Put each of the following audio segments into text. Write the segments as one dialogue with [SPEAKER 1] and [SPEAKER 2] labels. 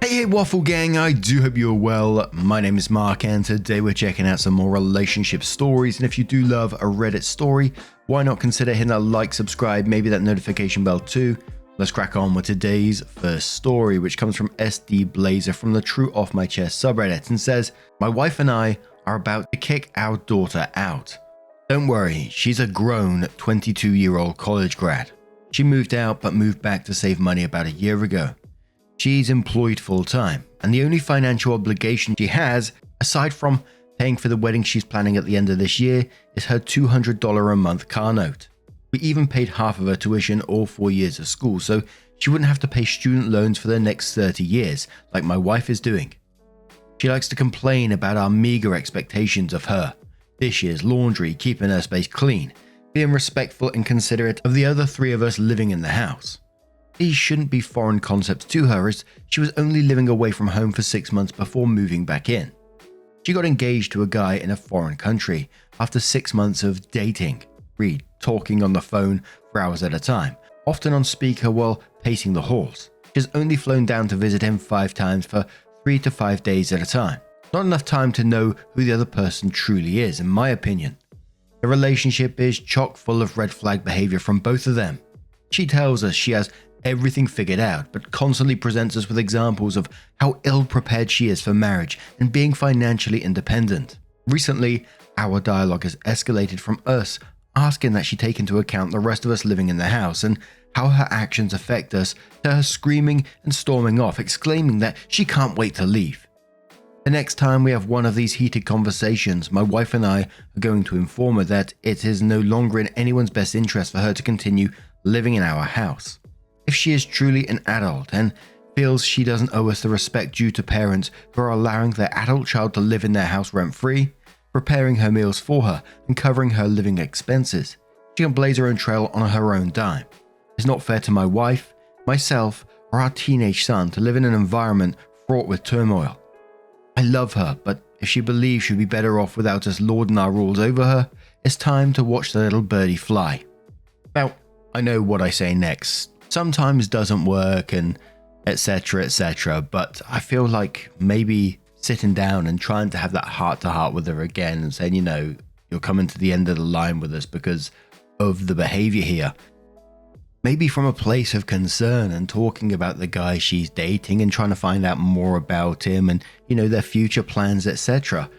[SPEAKER 1] Hey Waffle Gang, I do hope you're well. My name is Mark and today we're checking out some more relationship stories, and if you do love a Reddit story, why not consider hitting that like, subscribe, maybe that notification bell too. Let's crack on with today's first story, which comes from SD Blazer from the True Off My Chest subreddit and says, "My wife and I are about to kick our daughter out. Don't worry, she's a grown 22-year-old college grad. She moved out but moved back to save money about a year ago. She's employed full-time, and the only financial obligation she has, aside from paying for the wedding she's planning at the end of this year, is her $200 a month car note. We even paid half of her tuition all 4 years of school, so she wouldn't have to pay student loans for the next 30 years, like my wife is doing. She likes to complain about our meager expectations of her. Dishes, laundry, keeping her space clean, being respectful and considerate of the other three of us living in the house. These shouldn't be foreign concepts to her, as she was only living away from home for 6 months before moving back in. She got engaged to a guy in a foreign country after 6 months of dating, talking on the phone for hours at a time, often on speaker while pacing the halls. She has only flown down to visit him 5 times for 3 to 5 days at a time. Not enough time to know who the other person truly is, in my opinion. The relationship is chock full of red flag behavior from both of them. She tells us she has everything figured out, but constantly presents us with examples of how ill-prepared she is for marriage and being financially independent. Recently, our dialogue has escalated from us asking that she take into account the rest of us living in the house and how her actions affect us, to her screaming and storming off, exclaiming that she can't wait to leave. The next time we have one of these heated conversations, my wife and I are going to inform her that it is no longer in anyone's best interest for her to continue living in our house. If she is truly an adult and feels she doesn't owe us the respect due to parents who are allowing their adult child to live in their house rent-free, preparing her meals for her and covering her living expenses, she can blaze her own trail on her own dime. It's not fair to my wife, myself, or our teenage son to live in an environment fraught with turmoil. I love her, but if she believes she'll be better off without us lording our rules over her, it's time to watch the little birdie fly." Now, I know what I say next sometimes doesn't work and etc, but I feel like maybe sitting down and trying to have that heart-to-heart with her again and saying, you're coming to the end of the line with us because of the behavior here. Maybe from a place of concern and talking about the guy she's dating and trying to find out more about him and, their future plans, etc.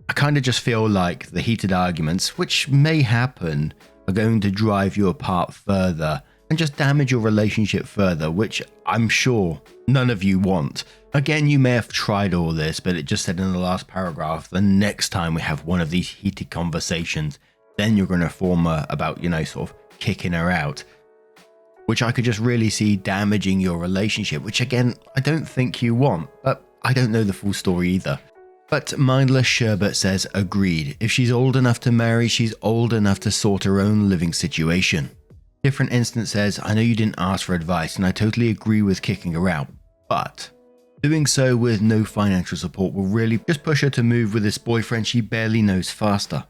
[SPEAKER 1] I kind of just feel like the heated arguments, which may happen, are going to drive you apart further and just damage your relationship further, which I'm sure none of you want. Again, you may have tried all this, but it just said in the last paragraph, the next time we have one of these heated conversations, then you're going to inform her about, sort of kicking her out, which I could just really see damaging your relationship, which again, I don't think you want, but I don't know the full story either. But Mindless Sherbet says, agreed. If she's old enough to marry, she's old enough to sort her own living situation. Different Instance says, I know you didn't ask for advice and I totally agree with kicking her out, but doing so with no financial support will really just push her to move with this boyfriend she barely knows faster.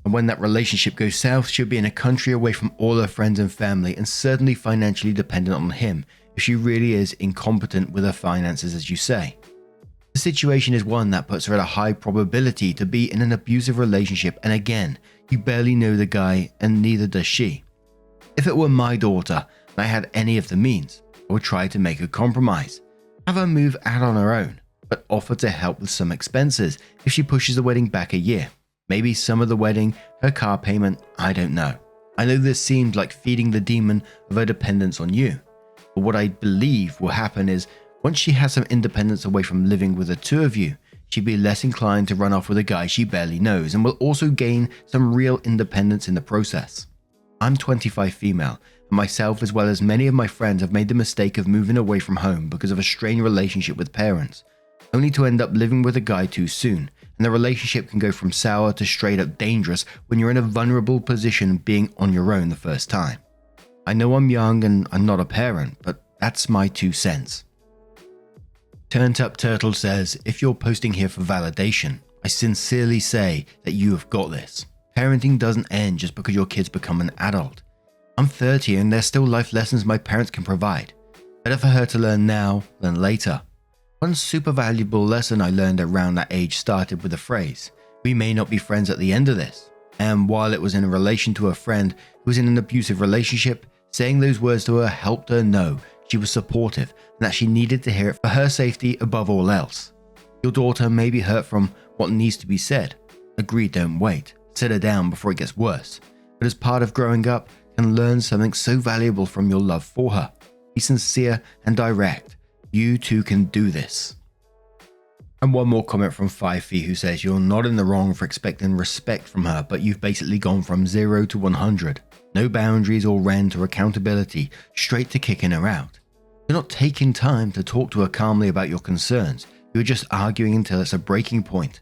[SPEAKER 1] And when that relationship goes south, she'll be in a country away from all her friends and family and certainly financially dependent on him if she really is incompetent with her finances, as you say. The situation is one that puts her at a high probability to be in an abusive relationship, and again, you barely know the guy and neither does she. If it were my daughter and I had any of the means, I would try to make a compromise. Have her move out on her own, but offer to help with some expenses if she pushes the wedding back a year. Maybe some of the wedding, her car payment, I don't know. I know this seemed like feeding the demon of her dependence on you. But what I believe will happen is, once she has some independence away from living with the two of you, she'd be less inclined to run off with a guy she barely knows and will also gain some real independence in the process. I'm 25 female, and myself as well as many of my friends have made the mistake of moving away from home because of a strained relationship with parents, only to end up living with a guy too soon, and the relationship can go from sour to straight up dangerous when you're in a vulnerable position being on your own the first time. I know I'm young and I'm not a parent, but that's my 2 cents. Turned Up Turtle says, if you're posting here for validation, I sincerely say that you have got this. Parenting doesn't end just because your kids become an adult. I'm 30 and there's still life lessons my parents can provide. Better for her to learn now than later. One super valuable lesson I learned around that age started with the phrase, "We may not be friends at the end of this." And while it was in relation to a friend who was in an abusive relationship, saying those words to her helped her know she was supportive and that she needed to hear it for her safety above all else. Your daughter may be hurt from what needs to be said. Agree, don't wait. Sit her down before it gets worse. But as part of growing up, can learn something so valuable from your love for her. Be sincere and direct. You too can do this. And one more comment from 5 Feet, who says, "You're not in the wrong for expecting respect from her, but you've basically gone from 0 to 100. No boundaries or rent or accountability, straight to kicking her out. You're not taking time to talk to her calmly about your concerns. You're just arguing until it's a breaking point.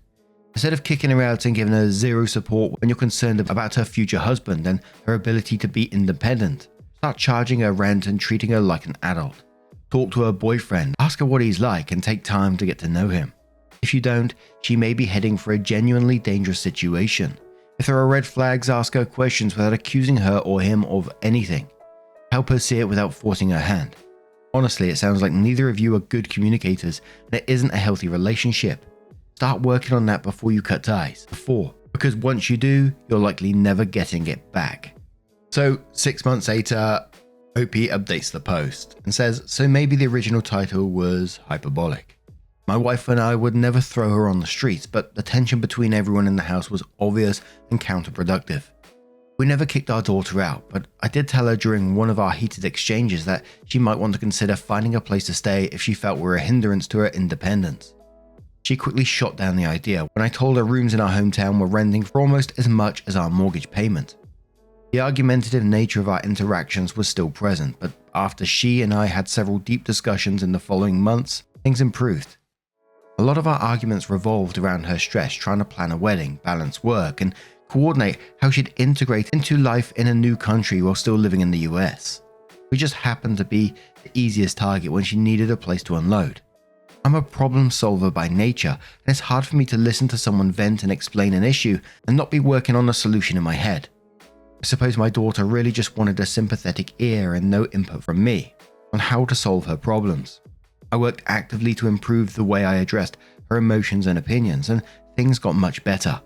[SPEAKER 1] Instead of kicking her out and giving her zero support when you're concerned about her future husband and her ability to be independent, start charging her rent and treating her like an adult. Talk to her boyfriend, ask her what he's like, and take time to get to know him. If you don't, she may be heading for a genuinely dangerous situation. If there are red flags, ask her questions without accusing her or him of anything. Help her see it without forcing her hand. Honestly, it sounds like neither of you are good communicators and it isn't a healthy relationship. Start working on that before you cut ties. Because once you do, you're likely never getting it back." So 6 months later, OP updates the post and says, "So maybe the original title was hyperbolic. My wife and I would never throw her on the streets, but the tension between everyone in the house was obvious and counterproductive. We never kicked our daughter out, but I did tell her during one of our heated exchanges that she might want to consider finding a place to stay if she felt we were a hindrance to her independence. She quickly shot down the idea when I told her rooms in our hometown were renting for almost as much as our mortgage payment. The argumentative nature of our interactions was still present, but after she and I had several deep discussions in the following months, things improved. A lot of our arguments revolved around her stress trying to plan a wedding, balance work, and coordinate how she'd integrate into life in a new country while still living in the US. We just happened to be the easiest target when she needed a place to unload. I'm a problem solver by nature, and it's hard for me to listen to someone vent and explain an issue and not be working on a solution in my head. I suppose my daughter really just wanted a sympathetic ear and no input from me on how to solve her problems. I worked actively to improve the way I addressed her emotions and opinions, and things got much better.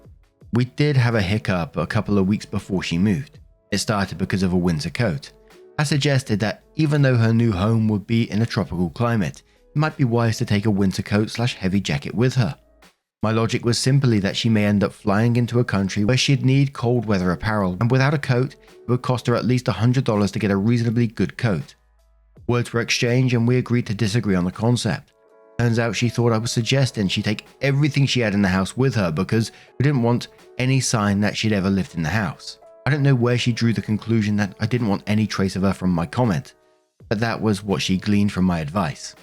[SPEAKER 1] We did have a hiccup a couple of weeks before she moved. It started because of a winter coat. I suggested that even though her new home would be in a tropical climate, it might be wise to take a winter coat/heavy jacket with her. My logic was simply that she may end up flying into a country where she'd need cold weather apparel, and without a coat, it would cost her at least $100 to get a reasonably good coat. Words were exchanged and we agreed to disagree on the concept. Turns out she thought I was suggesting she take everything she had in the house with her because we didn't want any sign that she'd ever lived in the house. I don't know where she drew the conclusion that I didn't want any trace of her from my comment, but that was what she gleaned from my advice.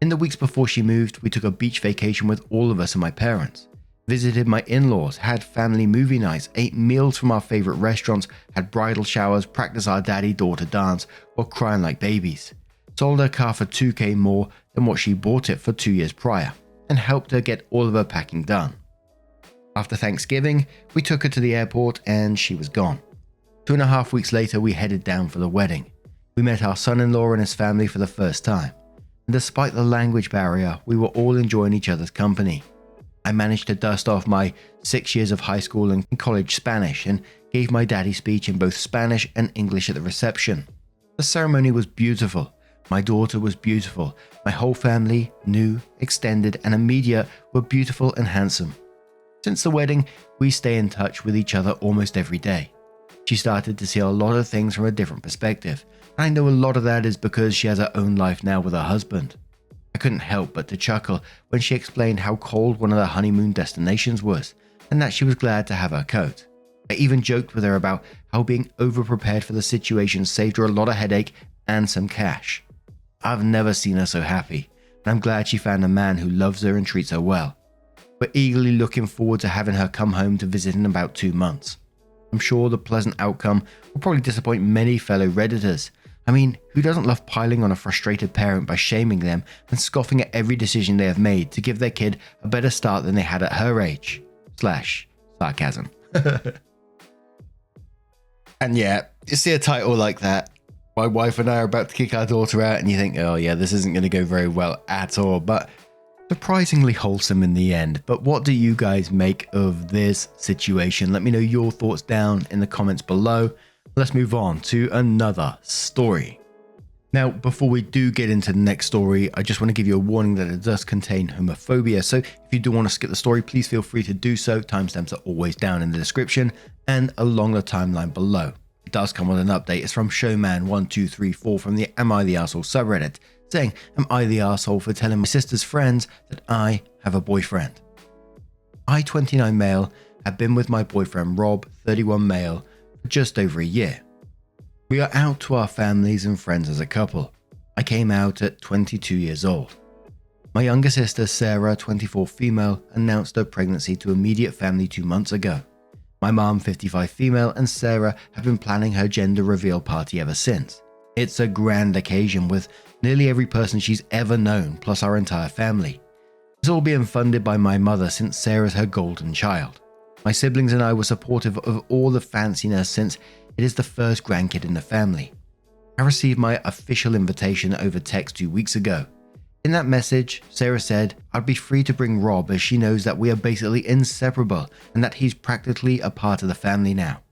[SPEAKER 1] In the weeks before she moved, we took a beach vacation with all of us and my parents. Visited my in-laws, had family movie nights, ate meals from our favorite restaurants, had bridal showers, practiced our daddy-daughter dance while crying like babies. Sold her car for $2,000 more than what she bought it for 2 years prior, and helped her get all of her packing done. After Thanksgiving, we took her to the airport and she was gone. 2.5 weeks later, we headed down for the wedding. We met our son-in-law and his family for the first time. And despite the language barrier, we were all enjoying each other's company. I managed to dust off my 6 years of high school and college Spanish and gave my daddy speech in both Spanish and English at the reception. The ceremony was beautiful. My daughter was beautiful. My whole family, new, extended, and immediate, were beautiful and handsome. Since the wedding, we stay in touch with each other almost every day. She started to see a lot of things from a different perspective. I know a lot of that is because she has her own life now with her husband. I couldn't help but to chuckle when she explained how cold one of their honeymoon destinations was, and that she was glad to have her coat. I even joked with her about how being overprepared for the situation saved her a lot of headache and some cash. I've never seen her so happy, and I'm glad she found a man who loves her and treats her well. We're eagerly looking forward to having her come home to visit in about 2 months. I'm sure the pleasant outcome will probably disappoint many fellow Redditors. I mean, who doesn't love piling on a frustrated parent by shaming them and scoffing at every decision they have made to give their kid a better start than they had at her age? /sarcasm. And yeah, you see a title like that, My wife and I are about to kick our daughter out, and you think, oh yeah, this isn't going to go very well at all, but surprisingly wholesome in the end. But what do you guys make of this situation? Let me know your thoughts down in the comments below. Let's move on to another story. Now, before we do get into the next story, I just want to give you a warning that it does contain homophobia. So if you do want to skip the story, please feel free to do so. Timestamps are always down in the description and along the timeline below. It does come with an update. It's from Showman1234 from the Am I the Arsehole subreddit, saying, am I the arsehole for telling my sister's friends that I have a boyfriend? I, 29 male, have been with my boyfriend Rob, 31 male, for just over a year. We are out to our families and friends as a couple. I came out at 22 years old. My younger sister Sarah, 24 female, announced her pregnancy to immediate family 2 months ago. My mom, 55 female, and Sarah have been planning her gender reveal party ever since. It's a grand occasion with nearly every person she's ever known, plus our entire family. It's all being funded by my mother since Sarah's her golden child. My siblings and I were supportive of all the fanciness since it is the first grandkid in the family. I received my official invitation over text 2 weeks ago. In that message, Sarah said I'd be free to bring Rob as she knows that we are basically inseparable and that he's practically a part of the family now.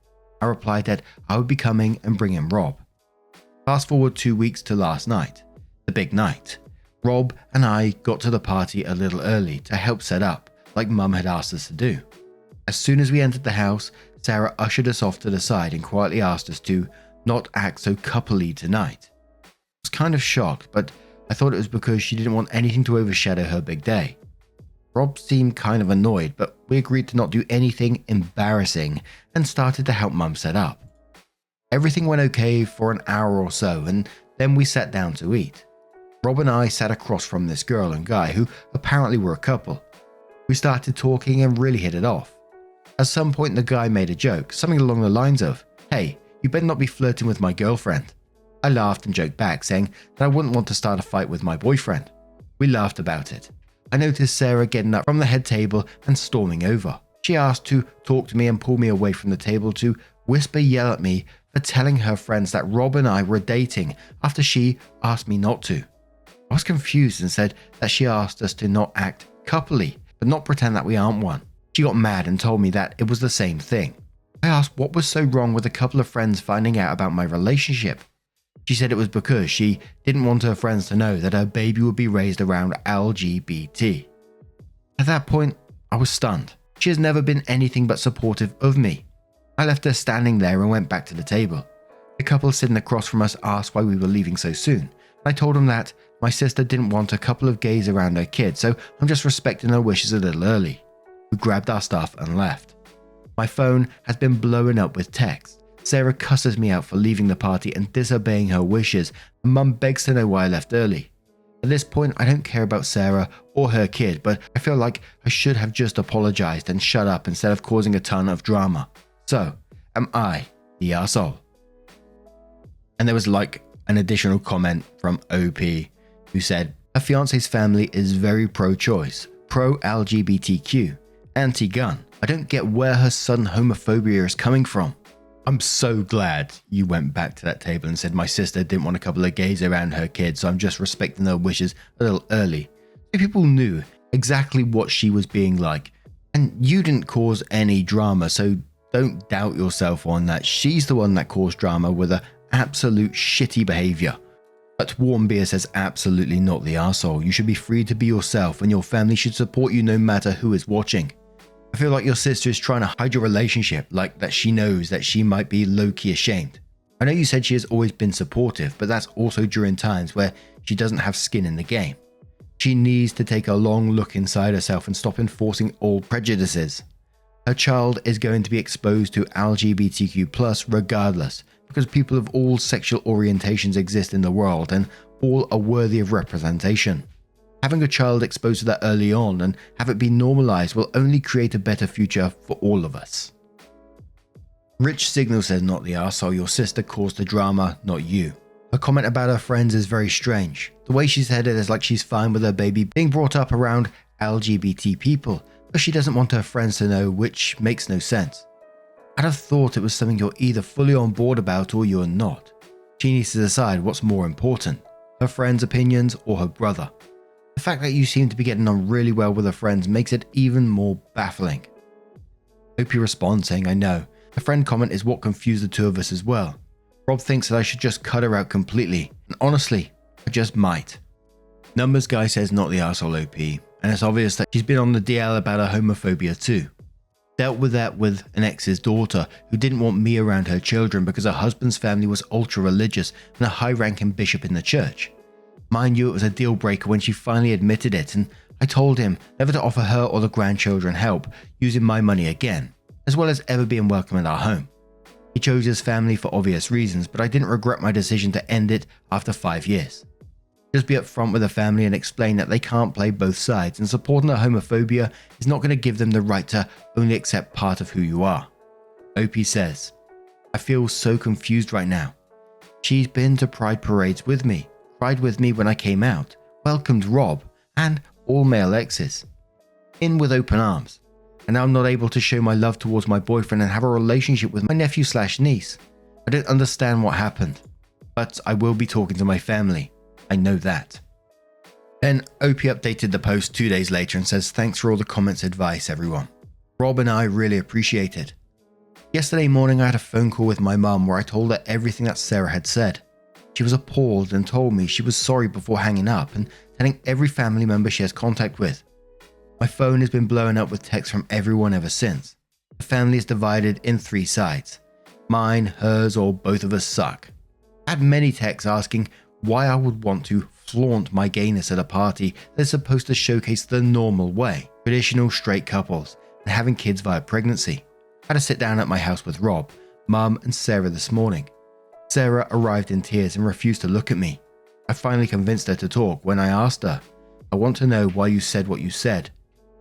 [SPEAKER 1] I replied that I would be coming and bringing Rob. Fast forward 2 weeks to last night, the big night. Rob and I got to the party a little early to help set up, like Mum had asked us to do. As soon as we entered the house, Sarah ushered us off to the side and quietly asked us to not act so coupley tonight. I was kind of shocked, but I thought it was because she didn't want anything to overshadow her big day. Rob seemed kind of annoyed, but we agreed to not do anything embarrassing and started to help Mum set up. Everything went okay for an hour or so, and then we sat down to eat. Rob and I sat across from this girl and guy who apparently were a couple. We started talking and really hit it off. At some point the guy made a joke, something along the lines of, "Hey, you better not be flirting with my girlfriend." I laughed and joked back, saying that I wouldn't want to start a fight with my boyfriend. We laughed about it. I noticed Sarah getting up from the head table and storming over. She asked to talk to me and pull me away from the table to whisper yell at me for telling her friends that Rob and I were dating after she asked me not to. I was confused and said that she asked us to not act coupley, but not pretend that we aren't one. She got mad and told me that it was the same thing. I asked what was so wrong with a couple of friends finding out about my relationship. She said it was because she didn't want her friends to know that her baby would be raised around LGBT. At that point, I was stunned. She has never been anything but supportive of me. I left her standing there and went back to the table. The couple sitting across from us asked why we were leaving so soon. I told them that my sister didn't want a couple of gays around her kid, so I'm just respecting her wishes a little early. We grabbed our stuff and left. My phone has been blowing up with texts. Sarah cusses me out for leaving the party and disobeying her wishes, and Mum begs to know why I left early. At this point, I don't care about Sarah or her kid, but I feel like I should have just apologized and shut up instead of causing a ton of drama. So, am I the arsehole? And there was like an additional comment from OP who said, her fiance's family is very pro-choice, pro-LGBTQ, anti-gun. I don't get where her sudden homophobia is coming from. I'm so glad you went back to that table and said my sister didn't want a couple of gays around her kids, so I'm just respecting their wishes a little early. So people knew exactly what she was being like, and you didn't cause any drama, so don't doubt yourself on that. She's the one that caused drama with her absolute shitty behavior. But Warm Beer says absolutely not the arsehole. You should be free to be yourself and your family should support you no matter who is watching. I feel like your sister is trying to hide your relationship, like that she knows that she might be low-key ashamed. I know you said she has always been supportive, but that's also during times where she doesn't have skin in the game. She needs to take a long look inside herself and stop enforcing old prejudices. Her child is going to be exposed to LGBTQ+ regardless, because people of all sexual orientations exist in the world and all are worthy of representation. Having a child exposed to that early on and have it be normalized will only create a better future for all of us. Rich Signal says not the arsehole, your sister caused the drama, not you. Her comment about her friends is very strange. The way she said it is like she's fine with her baby being brought up around LGBT people, but she doesn't want her friends to know, which makes no sense. I'd have thought it was something you're either fully on board about or you're not. She needs to decide what's more important, her friend's opinions or her brother. The fact that you seem to be getting on really well with her friends makes it even more baffling. Opie responds saying, I know. The friend comment is what confused the two of us as well. Rob thinks that I should just cut her out completely, and honestly, I just might. Numbers guy says not the arsehole OP, and it's obvious that she's been on the DL about her homophobia too. Dealt with that with an ex's daughter who didn't want me around her children because her husband's family was ultra religious and a high-ranking bishop in the church. Mind you, it was a deal breaker when she finally admitted it, and I told him never to offer her or the grandchildren help using my money again, as well as ever being welcome in our home. He chose his family for obvious reasons, but I didn't regret my decision to end it after 5 years. Just be upfront with the family and explain that they can't play both sides, and supporting their homophobia is not going to give them the right to only accept part of who you are. OP says, I feel so confused right now. She's been to pride parades with me, cried with me when I came out, welcomed Rob, and all male exes. In with open arms. And now I'm not able to show my love towards my boyfriend and have a relationship with my nephew/niece. I don't understand what happened, but I will be talking to my family. I know that. Then OP updated the post 2 days later and says, thanks for all the comments and advice, everyone. Rob and I really appreciate it. Yesterday morning I had a phone call with my mum where I told her everything that Sarah had said. She was appalled and told me she was sorry before hanging up and telling every family member she has contact with. My phone has been blowing up with texts from everyone ever since. The family is divided in 3 sides. Mine, hers, or both of us suck. I had many texts asking why I would want to flaunt my gayness at a party that is supposed to showcase the normal way, traditional straight couples, and having kids via pregnancy. I had to sit down at my house with Rob, Mum, and Sarah this morning. Sarah arrived in tears and refused to look at me. I finally convinced her to talk when I asked her, I want to know why you said what you said.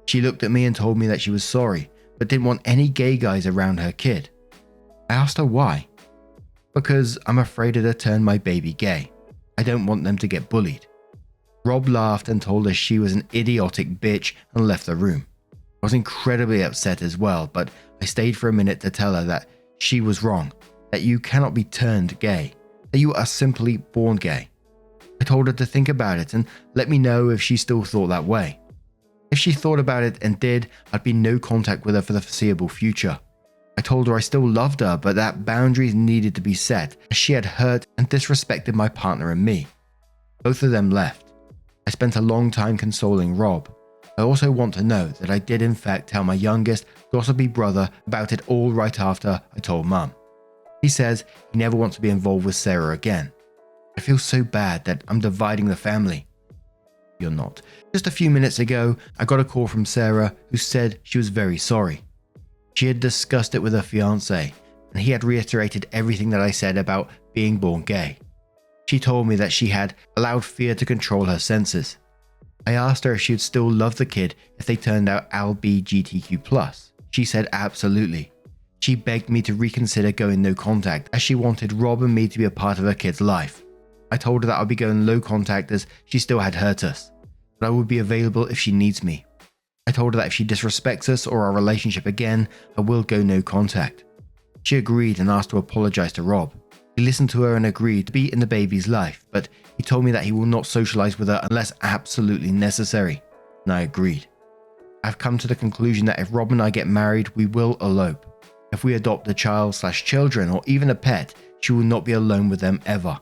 [SPEAKER 1] She looked at me and told me that she was sorry, but didn't want any gay guys around her kid. I asked her why. Because I'm afraid it'd turn my baby gay. I don't want them to get bullied. Rob laughed and told her she was an idiotic bitch and left the room. I was incredibly upset as well, but I stayed for a minute to tell her that she was wrong, that you cannot be turned gay, that you are simply born gay. I told her to think about it and let me know if she still thought that way. If she thought about it and did, I'd be no contact with her for the foreseeable future. I told her I still loved her, but that boundaries needed to be set, as she had hurt and disrespected my partner and me. Both of them left. I spent a long time consoling Rob. I also want to know that I did in fact tell my youngest, gossipy brother about it all right after I told Mum. He says he never wants to be involved with Sarah again. I feel so bad that I'm dividing the family. You're not. Just a few minutes ago, I got a call from Sarah who said she was very sorry. She had discussed it with her fiancé, and he had reiterated everything that I said about being born gay. She told me that she had allowed fear to control her senses. I asked her if she would still love the kid if they turned out LGBTQ+. She said absolutely. She begged me to reconsider going no contact as she wanted Rob and me to be a part of her kid's life. I told her that I'd be going low contact as she still had hurt us, but I would be available if she needs me. I told her that if she disrespects us or our relationship again, I will go no contact. She agreed and asked to apologize to Rob. He listened to her and agreed to be in the baby's life, but he told me that he will not socialize with her unless absolutely necessary, and I agreed. I've come to the conclusion that if Rob and I get married, we will elope. If we adopt a child/children or even a pet, she will not be alone with them ever.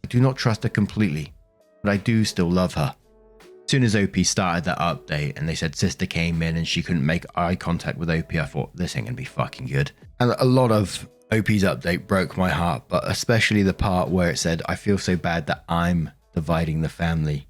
[SPEAKER 1] I do not trust her completely, but I do still love her. As soon as OP started that update and they said sister came in and she couldn't make eye contact with OP, I thought this ain't gonna be fucking good. And a lot of OP's update broke my heart, but especially the part where it said, I feel so bad that I'm dividing the family.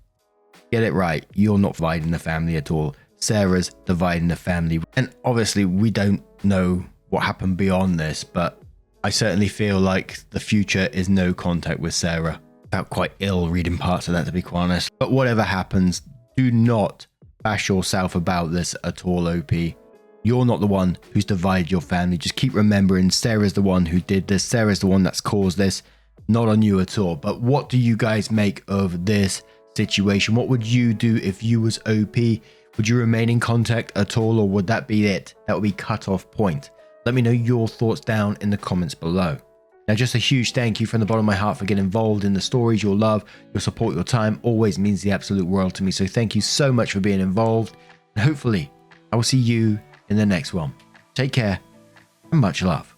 [SPEAKER 1] Get it right, you're not dividing the family at all. Sarah's dividing the family. And obviously we don't know what happened beyond this, but I certainly feel like the future is no contact with Sarah. I felt quite ill reading parts of that, to be quite honest. But whatever happens, do not bash yourself about this at all, OP. You're not the one who's divided your family. Just keep remembering Sarah's the one who did this. Sarah's the one that's caused this. Not on you at all. But what do you guys make of this situation? What would you do if you was OP? Would you remain in contact at all, or would that be it? That would be cut off point. Let me know your thoughts down in the comments below. Now, just a huge thank you from the bottom of my heart for getting involved in the stories. Your love, your support, your time always means the absolute world to me. So thank you so much for being involved. And hopefully, I will see you in the next one. Take care and much love.